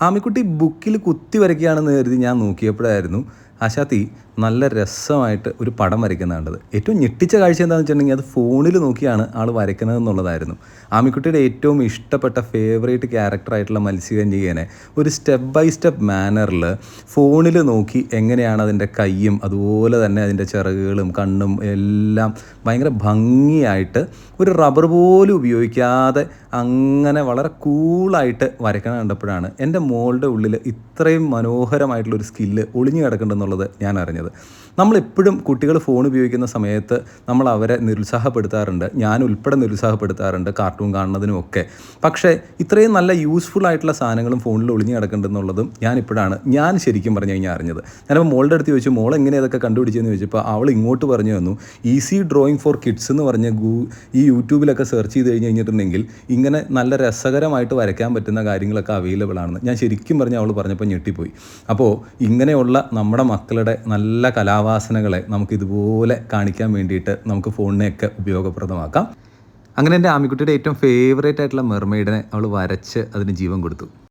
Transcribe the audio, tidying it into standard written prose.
ആമിക്കുട്ടി ബുക്കിൽ കുത്തി വരയ്ക്കുകയാണെന്ന് കരുതി ഞാൻ നോക്കിയപ്പോഴായിരുന്നു ആശാത്തി നല്ല രസമായിട്ട് ഒരു പടം വരയ്ക്കുന്ന കണ്ടത്. ഏറ്റവും ഞെട്ടിച്ച കാഴ്ച എന്താണെന്ന് വെച്ചിട്ടുണ്ടെങ്കിൽ അത് ഫോണിൽ നോക്കിയാണ് ആൾ വരയ്ക്കുന്നത് എന്നുള്ളതായിരുന്നു. ആമിക്കുട്ടിയുടെ ഏറ്റവും ഇഷ്ടപ്പെട്ട ഫേവറേറ്റ് ക്യാരക്ടറായിട്ടുള്ള മത്സ്യകന്യകേനെ ഒരു സ്റ്റെപ്പ് ബൈ സ്റ്റെപ്പ് മാനറിൽ ഫോണിൽ നോക്കി എങ്ങനെയാണ് അതിൻ്റെ കയ്യും അതുപോലെ തന്നെ അതിൻ്റെ ചിറകുകളും കണ്ണും എല്ലാം ഭയങ്കര ഭംഗിയായിട്ട് ഒരു റബ്ബർ പോലും ഉപയോഗിക്കാതെ അങ്ങനെ വളരെ കൂളായിട്ട് വരയ്ക്കണം കണ്ടപ്പോഴാണ് എൻ്റെ മോളുടെ ഉള്ളിൽ ഇത്രയും മനോഹരമായിട്ടുള്ളൊരു സ്കില്ല് ഒളിഞ്ഞു കിടക്കുന്നുണ്ടെന്നുള്ളത് ഞാൻ അറിഞ്ഞത്. നമ്മളെപ്പോഴും കുട്ടികൾ ഫോൺ ഉപയോഗിക്കുന്ന സമയത്ത് നമ്മൾ അവരെ നിരുത്സാഹപ്പെടുത്താറുണ്ട്, ഞാൻ ഉൾപ്പെടെ നിരുത്സാഹപ്പെടുത്താറുണ്ട് കാർട്ടൂൺ കാണുന്നതിനുമൊക്കെ. പക്ഷേ ഇത്രയും നല്ല യൂസ്ഫുൾ ആയിട്ടുള്ള സാധനങ്ങളും ഫോണിൽ ഒളിഞ്ഞു കിടക്കുന്നുണ്ടെന്നുള്ളതും ഞാൻ ശരിക്കും പറഞ്ഞു കഴിഞ്ഞാൽ അറിഞ്ഞത്. ഞാനപ്പോൾ മോളുടെ അടുത്ത് ചോദിച്ചു, മോൾ എങ്ങനെ ഇതൊക്കെ കണ്ടുപിടിച്ചെന്ന് ചോദിച്ചപ്പോൾ അവൾ ഇങ്ങോട്ട് പറഞ്ഞു തന്നു, ഈസി ഡ്രോയിങ് ഫോർ കിഡ്സ് എന്ന് പറഞ്ഞ് ഈ യൂട്യൂബിലൊക്കെ സെർച്ച് ചെയ്ത് കഴിഞ്ഞിട്ടുണ്ടെങ്കിൽ ഇങ്ങനെ നല്ല രസകരമായിട്ട് വരയ്ക്കാൻ പറ്റുന്ന കാര്യങ്ങളൊക്കെ അവൈലബിൾ ആണെന്ന്. ഞാൻ ശരിക്കും പറഞ്ഞ് അവൾ പറഞ്ഞപ്പോൾ ഞെട്ടിപ്പോയി. അപ്പോൾ ഇങ്ങനെയുള്ള നമ്മുടെ മക്കളുടെ നല്ല കലാവാസനകളെ നമുക്കിതുപോലെ കാണിക്കാൻ വേണ്ടിയിട്ട് നമുക്ക് ഫോണിനെയൊക്കെ ഉപയോഗപ്രദമാക്കാം. അങ്ങനെ എൻ്റെ ആമിക്കുട്ടിയുടെ ഏറ്റവും ഫേവറേറ്റ് ആയിട്ടുള്ള മെർമെയ്ഡിനെ അവൾ വരച്ച് അതിന് ജീവൻ കൊടുത്തു.